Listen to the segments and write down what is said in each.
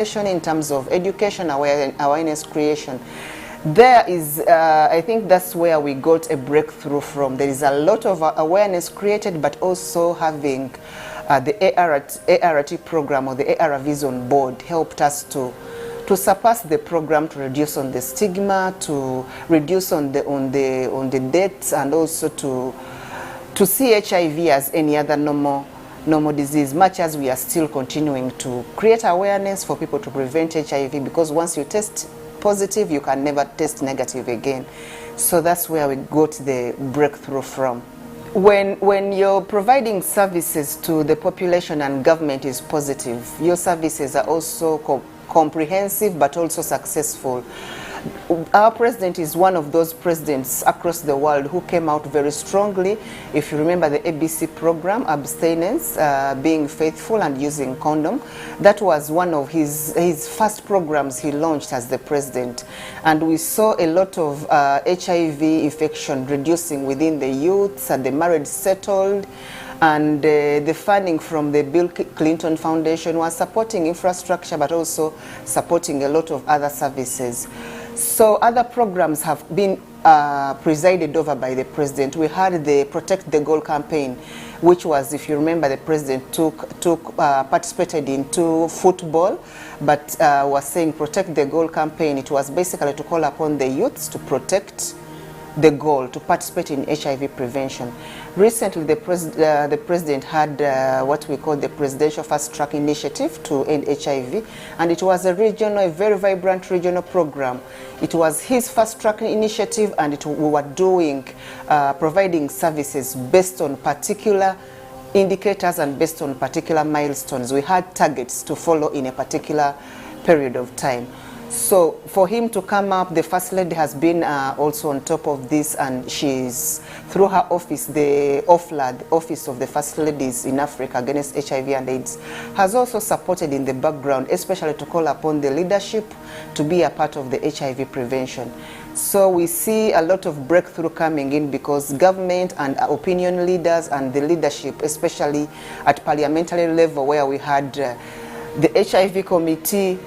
in terms of education, awareness creation. There is, I think that's where we got a breakthrough from. There is a lot of awareness created, but also having the ART program or the ARVs on board helped us to surpass the program, to reduce on the stigma, to reduce on the deaths, and also to see HIV as any other normal disease, much as we are still continuing to create awareness for people to prevent HIV, because once you test positive, you can never test negative again. So that's where we got the breakthrough from. When you're providing services to the population and government is positive, your services are also comprehensive but also successful. Our president is one of those presidents across the world who came out very strongly. If you remember the ABC program, abstinence, being faithful and using condom, that was one of his first programs he launched as the president. And we saw a lot of HIV infection reducing within the youths, and the marriage settled. And the funding from the Bill Clinton Foundation was supporting infrastructure, but also supporting a lot of other services. So other programs have been presided over by the president. We had the Protect the Goal campaign, which was, if you remember, the president participated into football, but was saying Protect the Goal campaign. It was basically to call upon the youths to protect the goal, to participate in HIV prevention. Recently, the president had what we call the Presidential Fast Track Initiative to end HIV, and it was a very vibrant regional program. It was his fast track initiative, and we were doing, providing services based on particular indicators and based on particular milestones. We had targets to follow in a particular period of time. So for him to come up, the First Lady has been also on top of this, and she's, through her office, the OFLA, the Office of the First Ladies in Africa Against HIV and AIDS, has also supported in the background, especially to call upon the leadership to be a part of the HIV prevention. So we see a lot of breakthrough coming in, because government and opinion leaders and the leadership, especially at parliamentary level, where we had the HIV committee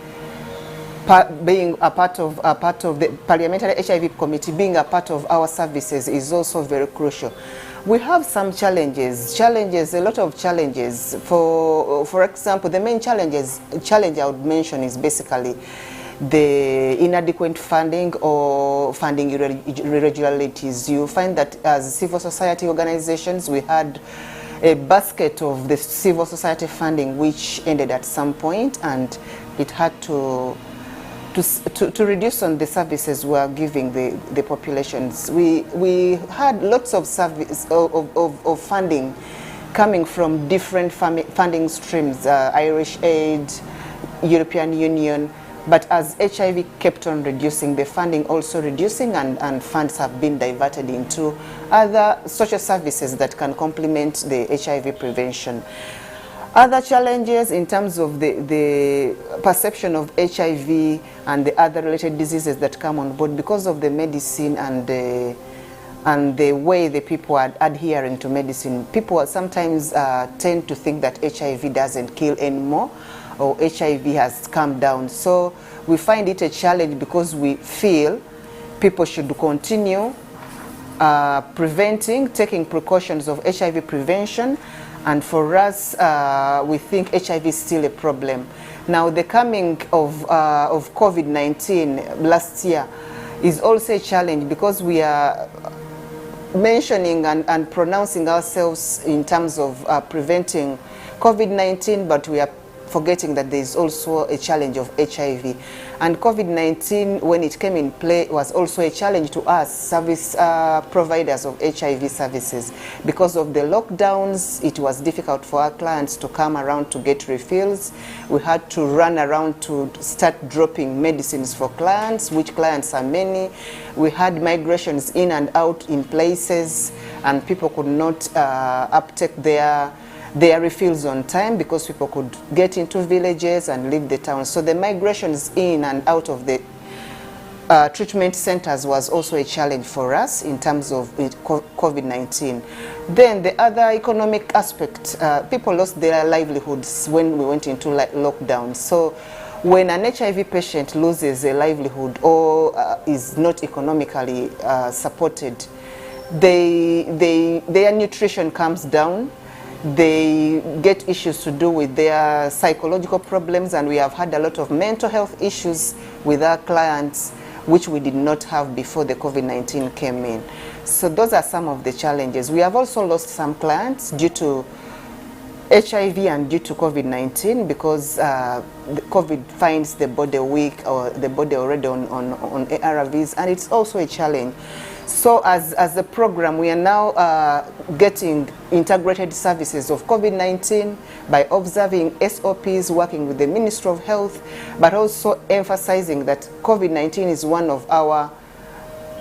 being a part of the parliamentary HIV committee, being a part of our services, is also very crucial. We have some challenges, a lot of challenges. For example, the main challenge I would mention is basically the inadequate funding or funding irregularities. You find that as civil society organizations, we had a basket of the civil society funding which ended at some point, and it had to reduce on the services we are giving the populations. We had lots of service of funding coming from different funding streams, Irish Aid, European Union, but as HIV kept on reducing, the funding also reducing, and funds have been diverted into other social services that can complement the HIV prevention. Other challenges in terms of the perception of HIV and the other related diseases that come on board, because of the medicine and the way the people are adhering to medicine. People sometimes tend to think that HIV doesn't kill anymore, or HIV has calmed down. So we find it a challenge, because we feel people should continue taking precautions of HIV prevention. And for us, we think HIV is still a problem. Now, the coming of COVID-19 last year is also a challenge, because we are mentioning and pronouncing ourselves in terms of preventing COVID-19, but we are forgetting that there is also a challenge of HIV. And COVID-19, when it came in play, was also a challenge to us, service providers of HIV services. Because of the lockdowns, it was difficult for our clients to come around to get refills. We had to run around to start dropping medicines for clients, which clients are many. We had migrations in and out in places, and people could not uptake their refills on time, because people could get into villages and leave the town. So the migrations in and out of the treatment centers was also a challenge for us in terms of COVID-19. Then the other economic aspect, people lost their livelihoods when we went into lockdown. So When an HIV patient loses a livelihood or is not economically supported, their nutrition comes down. They get issues to do with their psychological problems, and we have had a lot of mental health issues with our clients, which we did not have before the COVID-19 came in. So those are some of the challenges. We have also lost some clients due to HIV and due to COVID-19, because COVID finds the body weak or the body already on ARVs, and it's also a challenge. So as a program, we are now getting integrated services of COVID-19 by observing SOPs, working with the Ministry of Health, but also emphasizing that COVID-19 is one of our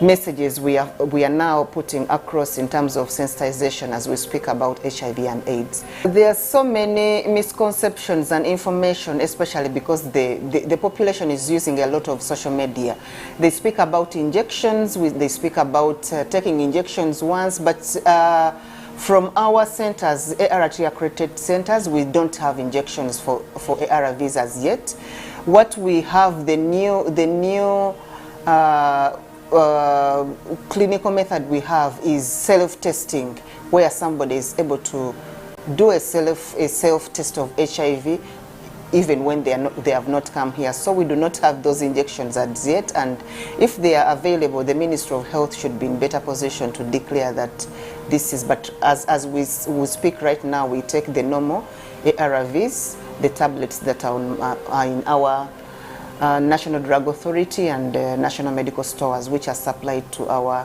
messages we are now putting across in terms of sensitization as we speak about HIV and AIDS. There are so many misconceptions and information, especially because the population is using a lot of social media. They speak about injections, they speak about taking injections once, but from our centers, ART accredited centers, we don't have injections for ARVs as yet. What we have, the new clinical method we have is self-testing, where somebody is able to do a self-test of HIV even when they have not come here. So we do not have those injections as yet, and if they are available, the Ministry of Health should be in better position to declare that this is, but as we speak right now, we take the normal ARVs, the tablets that are in our National Drug Authority and National Medical Stores, which are supplied to our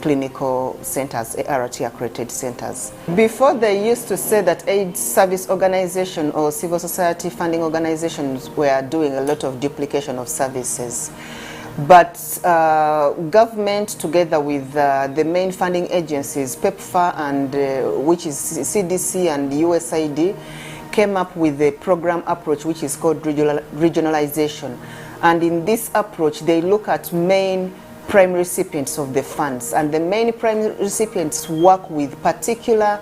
clinical centers, ART accredited centers. Before, they used to say that AIDS service organization or civil society funding organizations were doing a lot of duplication of services. But government, together with the main funding agencies, PEPFAR, and which is CDC and USAID, came up with a program approach which is called regionalization. And in this approach, they look at main prime recipients of the funds, and the main prime recipients work with particular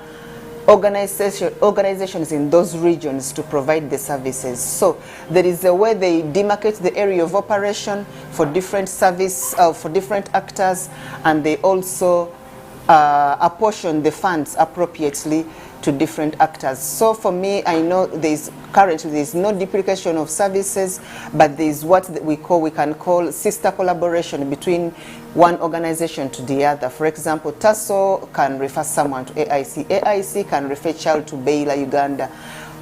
organizations in those regions to provide the services. So there is a way they demarcate the area of operation for different service, for different actors, and they also apportion the funds appropriately to different actors. So for me, I know currently there's no duplication of services, but there's what we can call sister collaboration between one organization to the other. For example, TASO can refer someone to AIC, AIC can refer child to Baila, Uganda,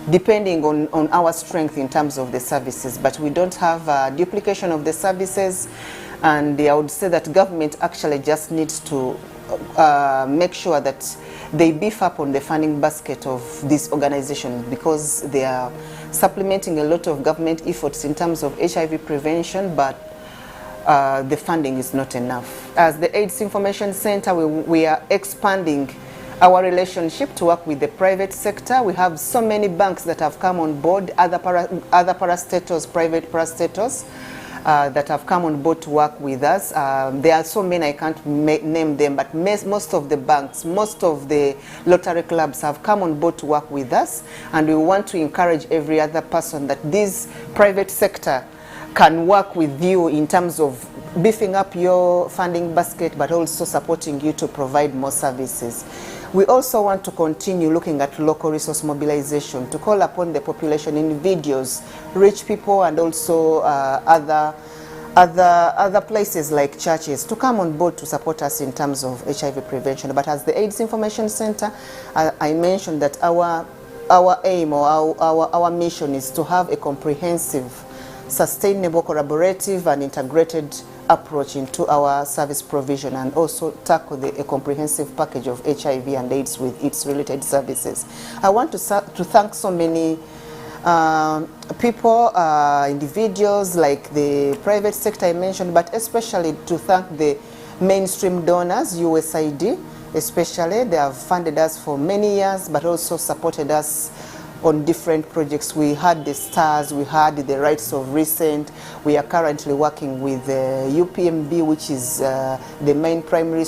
depending on our strength in terms of the services. But we don't have duplication of the services, and I would say that government actually just needs to make sure that they beef up on the funding basket of this organization, because they are supplementing a lot of government efforts in terms of HIV prevention, but the funding is not enough. As the AIDS Information Center, we are expanding our relationship to work with the private sector. We have so many banks that have come on board, other parastatals, private parastatals, that have come on board to work with us. There are so many, I can't name them, but most of the banks, most of the lottery clubs have come on board to work with us, and we want to encourage every other person that this private sector can work with you in terms of beefing up your funding basket, but also supporting you to provide more services. We also want to continue looking at local resource mobilization to call upon the population in videos, rich people, and also other places like churches to come on board to support us in terms of HIV prevention. But as the AIDS Information Center, I mentioned that our aim or our mission is to have a comprehensive, sustainable, collaborative, and integrated approach into our service provision, and also tackle a comprehensive package of HIV and AIDS with its related services. I want to thank so many people, individuals, like the private sector I mentioned, but especially to thank the mainstream donors, USAID especially. They have funded us for many years, but also supported us on different projects. We had the STARS, we had the Rights of Recent. We are currently working with UPMB, which is the main primary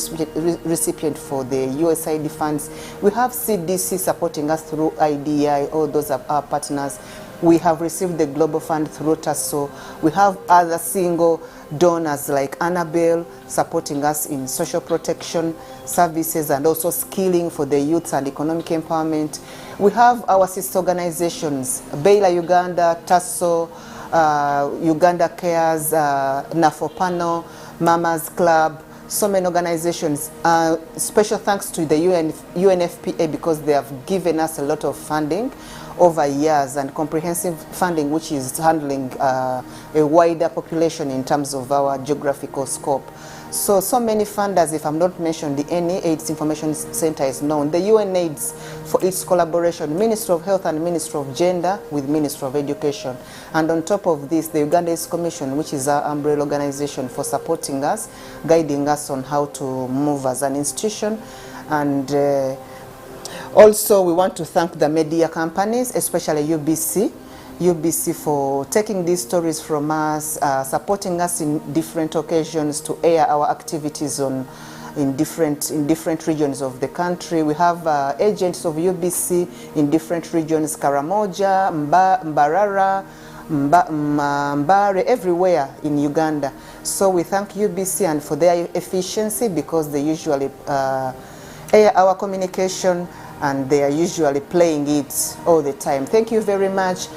recipient for the USAID funds. We have CDC supporting us through IDI, all those are our partners. We have received the Global Fund through SACCO. We have other single donors like Annabelle supporting us in social protection services and also skilling for the youth and economic empowerment. We have our sister organizations, Baila Uganda, SACCO, Uganda Cares, NAFOPANO, Mamas Club, so many organizations. Special thanks to the UNFPA because they have given us a lot of funding over years and comprehensive funding which is handling a wider population in terms of our geographical scope. So many funders, if I'm not mentioned, the NA AIDS Information Center is known. The UNAIDS for its collaboration, Ministry of Health and Ministry of Gender with Ministry of Education. And on top of this, the Uganda AIDS Commission, which is our umbrella organization for supporting us, guiding us on how to move as an institution. And also, we want to thank the media companies, especially UBC for taking these stories from us, supporting us in different occasions to air our activities in different regions of the country. We have agents of UBC in different regions, Karamoja, Mbarara, Mbare, everywhere in Uganda. So we thank UBC and for their efficiency because they usually air our communication and they are usually playing it all the time. Thank you very much.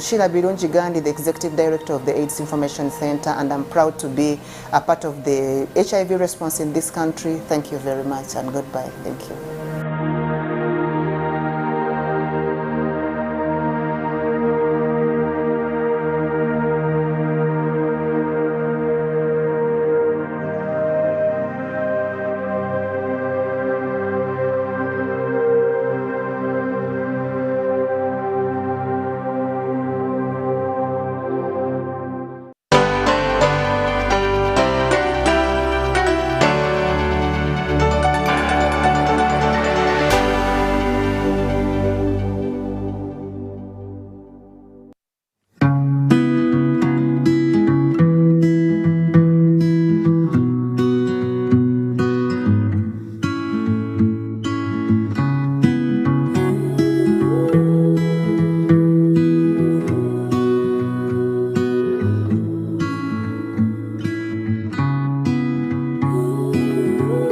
Sheila Birungi Gandhi, the Executive Director of the AIDS Information Center, and I'm proud to be a part of the HIV response in this country. Thank you very much and goodbye. Thank you.